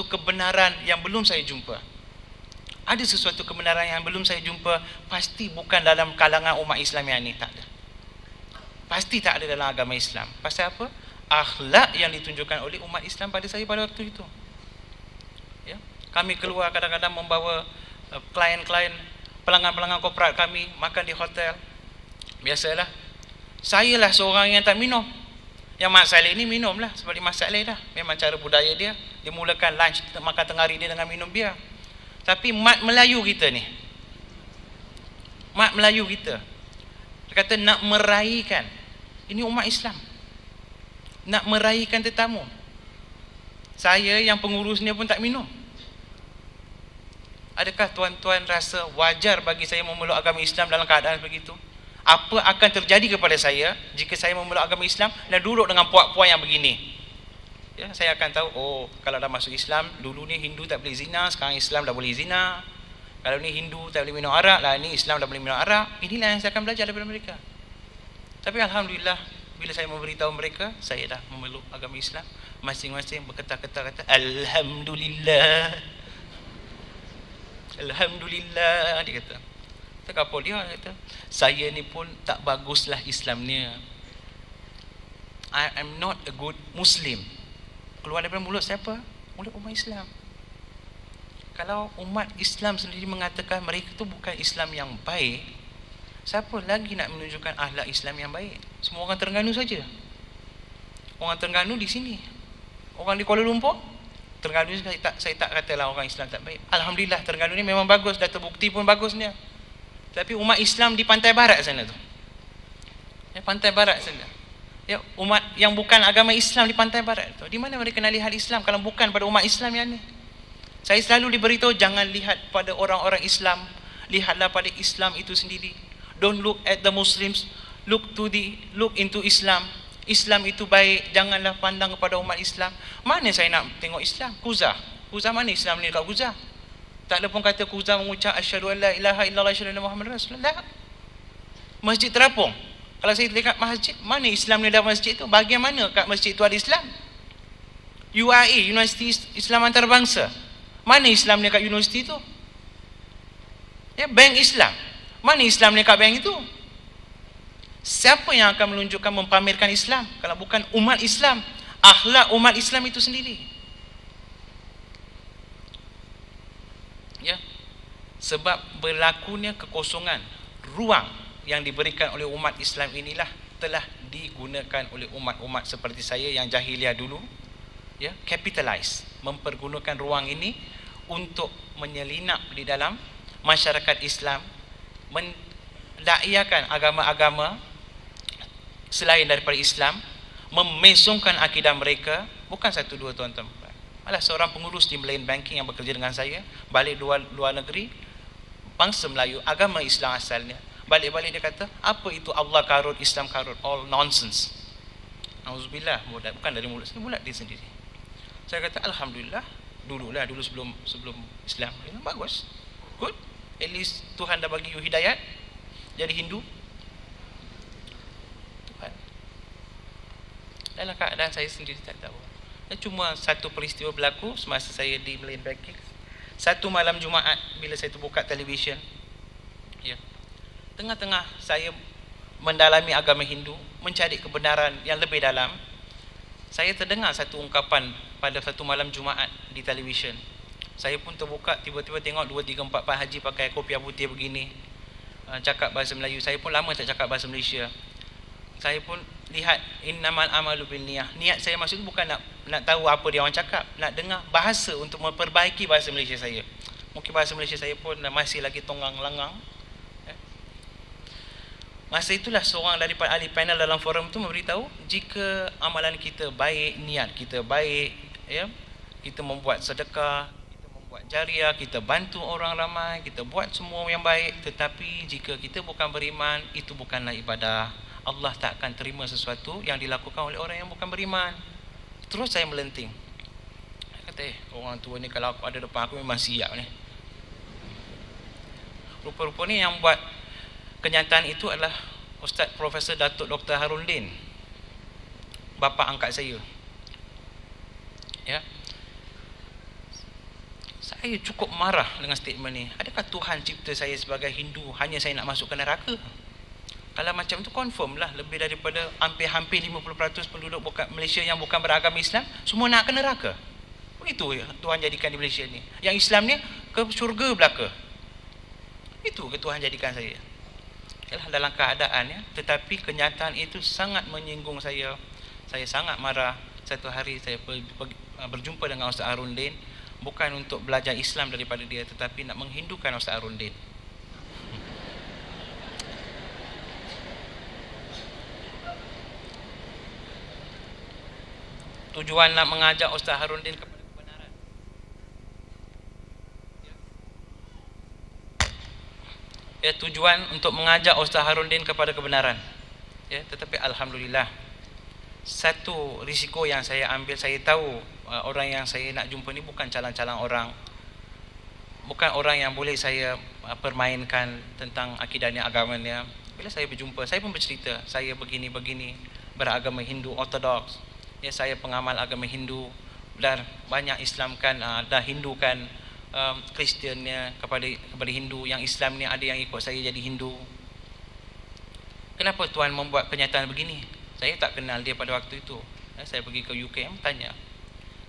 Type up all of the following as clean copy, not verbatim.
sesuatu kebenaran yang belum saya jumpa. Ada sesuatu kebenaran yang belum saya jumpa, pasti bukan dalam kalangan umat Islam yang ni, tak ada. Pasti tak ada dalam agama Islam. Pasal apa? Akhlak yang ditunjukkan oleh umat Islam pada saya pada waktu itu. Ya, kami keluar kadang-kadang membawa klien-klien, pelanggan-pelanggan korporat kami makan di hotel. Biasalah, saya lah seorang yang tak minum. Yang Mak Saleh ni minum lah, seperti Mak Saleh dah. Memang cara budaya dia. Dia mulakan lunch, makan tengah hari dia dengan minum bia. Tapi mat Melayu kita ni, mat Melayu kita, dia kata nak meraihkan, ini umat Islam, nak meraihkan tetamu. Saya yang pengurusnya pun tak minum. Adakah tuan-tuan rasa wajar bagi saya memeluk agama Islam dalam keadaan begitu? Apa akan terjadi kepada saya jika saya memeluk agama Islam dan duduk dengan puak-puak yang begini? Ya, saya akan tahu, oh, kalau dah masuk Islam, dulu ni Hindu tak boleh zina, sekarang Islam dah boleh zina. Kalau ni Hindu tak boleh minum arak, lah ni Islam dah boleh minum arak. Inilah yang saya akan belajar daripada mereka. Tapi Alhamdulillah, bila saya memberitahu mereka, saya dah memeluk agama Islam, masing-masing berketar-ketar kata, Alhamdulillah. Alhamdulillah, dia kata. Kata kapal dia, kata, saya ni pun tak baguslah Islamnya. I am not a good Muslim. Keluar daripada mulut siapa? Mulut umat Islam. Kalau umat Islam sendiri mengatakan mereka itu bukan Islam yang baik, siapa lagi nak menunjukkan akhlak Islam yang baik? Semua orang Terengganu saja. Orang Terengganu di sini. Orang di Kuala Lumpur, Terengganu saya tak katalah orang Islam tak baik. Alhamdulillah, Terengganu ni memang bagus, dah terbukti pun bagusnya. Tapi umat Islam di pantai barat sana tu, ya, pantai barat sana, ya, umat yang bukan agama Islam di pantai barat tu, di mana mereka nak lihat Islam kalau bukan pada umat Islam yang ni? Saya selalu diberitahu, jangan lihat pada orang-orang Islam, lihatlah pada Islam itu sendiri. Don't look at the Muslims, look into Islam. Islam itu baik, janganlah pandang kepada umat Islam. Mana saya nak tengok Islam? Kuzah mana Islam ni dekat Kuzah? Tak ada pun kata Kuzah mengucap asyhadu an la ilaha illallah asyhadu anna muhammadar rasulullah. Masjid terapung, kalau saya dekat masjid, mana Islam ni dalam masjid tu? Bahagian mana kat masjid tu ada Islam? UIA, Universiti Islam Antarabangsa, mana Islam ni kat universiti tu? Ya, bank Islam, mana Islam ni kat bank itu? Siapa yang akan menunjukkan, mempamerkan Islam kalau bukan umat Islam? Akhlak umat Islam itu sendiri. Ya, sebab berlakunya kekosongan ruang yang diberikan oleh umat Islam inilah telah digunakan oleh umat-umat seperti saya yang jahiliah dulu, ya, capitalize, mempergunakan ruang ini untuk menyelinap di dalam masyarakat Islam, mendakyakan agama-agama selain daripada Islam, memesongkan akidah mereka. Bukan satu dua tuan-tuan, malah seorang pengurus di Malayan Banking yang bekerja dengan saya, balik luar negeri, bangsa Melayu, agama Islam asalnya, balik-balik dia kata, apa itu Allah karut, Islam karut, all nonsense. Auzubillah, bukan dari mulut saya, mulut dia sendiri. Saya kata Alhamdulillah, dulu sebelum Islam, bagus, good, at least Tuhan dah bagi you hidayat jadi Hindu. Tuhan, dalam keadaan saya sendiri tak tahu. Cuma satu peristiwa berlaku semasa saya di Malayan Banking. Satu malam Jumaat bila saya terbuka televisyen, ya, tengah-tengah saya mendalami agama Hindu, mencari kebenaran yang lebih dalam, saya terdengar satu ungkapan pada satu malam Jumaat di televisyen. Saya pun terbuka, tiba-tiba tengok 2, 3, 4 Pak Haji pakai kopiah putih begini, cakap bahasa Melayu. Saya pun lama tak cakap bahasa Malaysia. Saya pun lihat, innamal amalu binniyah. Niat saya maksud bukan nak tahu apa dia orang cakap, nak dengar bahasa untuk memperbaiki bahasa Malaysia saya. Mungkin bahasa Malaysia saya pun masih lagi tonggang-langang. Masa itulah seorang daripada ahli panel dalam forum itu memberitahu, jika amalan kita baik, niat kita baik, ya, kita membuat sedekah, kita membuat jariah, kita bantu orang ramai, kita buat semua yang baik, tetapi jika kita bukan beriman, itu bukanlah ibadah. Allah tak akan terima sesuatu yang dilakukan oleh orang yang bukan beriman. Terus saya melenting. Saya kata, orang tua ni kalau aku ada depan aku memang siap ni. Rupa-rupanya yang buat kenyataan itu adalah Ustaz Profesor Datuk Dr. Harun Din, bapa angkat saya. Ya. Saya cukup marah dengan statement ni. Adakah Tuhan cipta saya sebagai Hindu hanya saya nak masuk ke neraka? Kalau macam tu confirm lah lebih daripada hampir 50% penduduk Malaysia yang bukan beragama Islam semua nak ke neraka. Begitu Tuhan jadikan di Malaysia ni. Yang Islam ni ke syurga belaka. Itu ke Tuhan jadikan saya. Yalah, dalam keadaan ya, tetapi kenyataan itu sangat menyinggung saya. Saya sangat marah. Satu hari saya berjumpa dengan Ustaz Harundin, bukan untuk belajar Islam daripada dia, tetapi nak menghindukan Ustaz Harundin. Tujuan nak mengajak Ustaz Harundin kepada kebenaran. Ya, tujuan untuk mengajak Ustaz Harundin kepada kebenaran. Ya, tetapi alhamdulillah, satu risiko yang saya ambil, saya tahu orang yang saya nak jumpa ni bukan calang-calang orang, bukan orang yang boleh saya permainkan tentang akidahnya, agamanya. Bila saya berjumpa, saya pun bercerita, saya begini-begini, beragama Hindu Ortodoks. Ya, saya pengamal agama Hindu dan banyak Islamkan, dah Hindukan Kristiannya kepada Hindu. Yang Islam ni ada yang ikut saya jadi Hindu. Kenapa Tuhan membuat kenyataan begini? Saya tak kenal dia pada waktu itu. Saya pergi ke UKM tanya.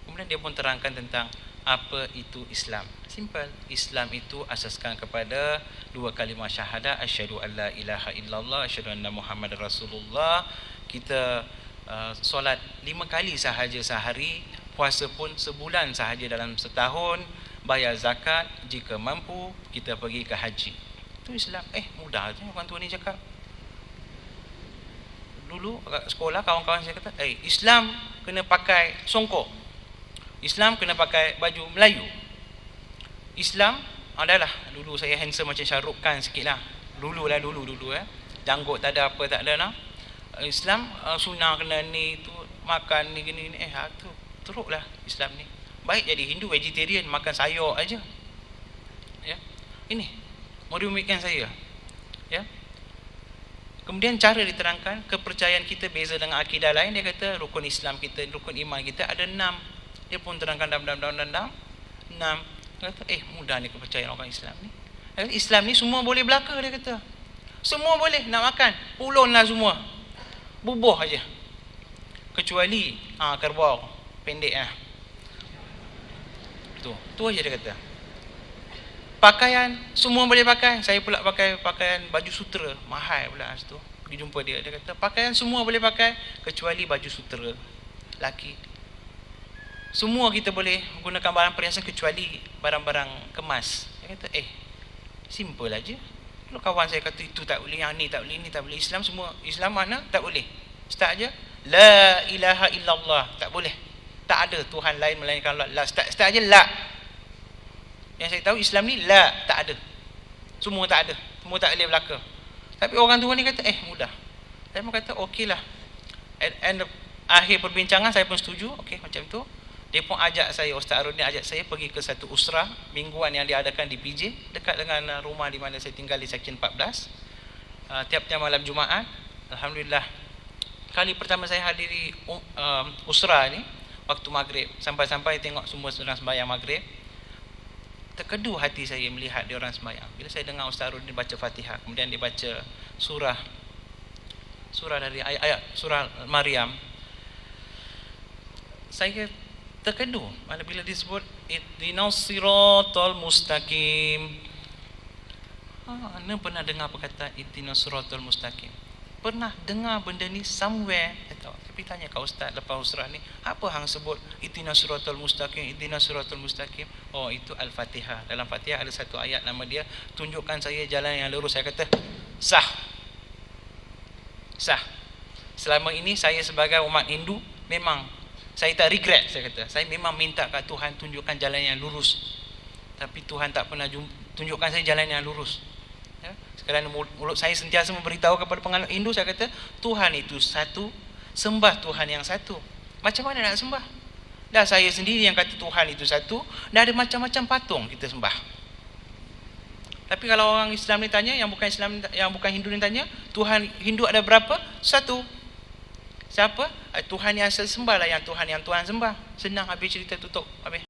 Kemudian dia pun terangkan tentang apa itu Islam. Simple. Islam itu asaskan kepada dua kalimah syahadah, asyhadu alla ilaha illallah, asyhadu anna Muhammadar Rasulullah. Kita solat 5 kali sahaja sehari, puasa pun sebulan sahaja dalam setahun, bayar zakat, jika mampu kita pergi ke haji. Itu Islam. Mudah je orang tua ni cakap. Dulu kat sekolah kawan-kawan saya kata, Islam kena pakai songkok, Islam kena pakai baju Melayu, Islam adalah, dulu saya handsome macam Shah Rukh Khan sikit lah, dulu janggut tak ada apa tak ada lah. Islam sunnah kena ni tu, makan ni gini, tu teruk lah Islam ni. Baik jadi Hindu vegetarian, makan sayur aja. Ya, ini merumitkan saya. Ya. Kemudian cara diterangkan, kepercayaan kita beza dengan akidah lain. Dia kata rukun Islam kita, rukun iman kita ada 6. Dia pun terangkan dalam 6. Dia kata mudah ni kepercayaan orang Islam ni. Dia kata, Islam ni semua boleh belaka, dia kata. Semua boleh nak makan, pulun lah semua, bubuh aja. Kecuali kerbau pendek lah. Tu aja dia kata. Pakaian semua boleh pakai. Saya pula pakai pakaian baju sutera, mahal pula situ. Pergi jumpa dia, dia kata pakaian semua boleh pakai kecuali baju sutera laki. Semua kita boleh menggunakan barang perhiasan kecuali barang-barang kemas. Dia kata simple aja. Kalau kawan saya kata itu tak boleh, yang ni tak boleh, ni tak boleh, Islam semua, Islam mana tak boleh. Start aja, la ilaha illallah, tak boleh. Tak ada Tuhan lain melainkan Allah. Start aja la. Yang saya tahu Islam ni la, tak ada. Semua tak ada. Semua tak boleh belaka. Tapi orang tua ni kata mudah. Saya pun kata okeylah. And akhir perbincangan saya pun setuju. Okey macam tu. Dia pun ajak saya, Ustaz Harundin ajak saya pergi ke satu usrah mingguan yang diadakan di PJ, dekat dengan rumah di mana saya tinggal di Seksyen 14. Tiap-tiap malam Jumaat, alhamdulillah. Kali pertama saya hadiri usrah ni waktu maghrib, sampai-sampai tengok semua sedang sembahyang maghrib. Terkedu hati saya melihat dia orang sembahyang. Bila saya dengar Ustaz Harundin baca Fatihah, kemudian dia baca surah dari ayat surah Maryam, saya terkedu bila disebut ihdinas siratal mustaqim. Anda pernah dengar perkataan ihdinas siratal mustaqim? Pernah dengar benda ni somewhere? Tapi tanya kat ustaz lepas usrah ni, apa hang sebut ihdinas siratal mustaqim, ihdinas siratal mustaqim? Itu Al-Fatihah. Dalam Fatihah ada satu ayat nama dia, tunjukkan saya jalan yang lurus. Saya kata sah. Selama ini saya sebagai umat Hindu memang saya tak regret. Saya kata saya memang minta kat Tuhan tunjukkan jalan yang lurus, tapi Tuhan tak pernah tunjukkan saya jalan yang lurus. Sekarang mulut saya sentiasa memberitahu kepada penganut Hindu, saya kata Tuhan itu satu, sembah Tuhan yang satu. Macam mana nak sembah? Dah saya sendiri yang kata Tuhan itu satu, dah ada macam-macam patung kita sembah. Tapi kalau orang Islam ni tanya, yang bukan Islam, yang bukan Hindu ni tanya, Tuhan Hindu ada berapa? Satu. Siapa? Tuhan yang saya sembah lah yang Tuhan sembah. Senang habis cerita, tutup habis.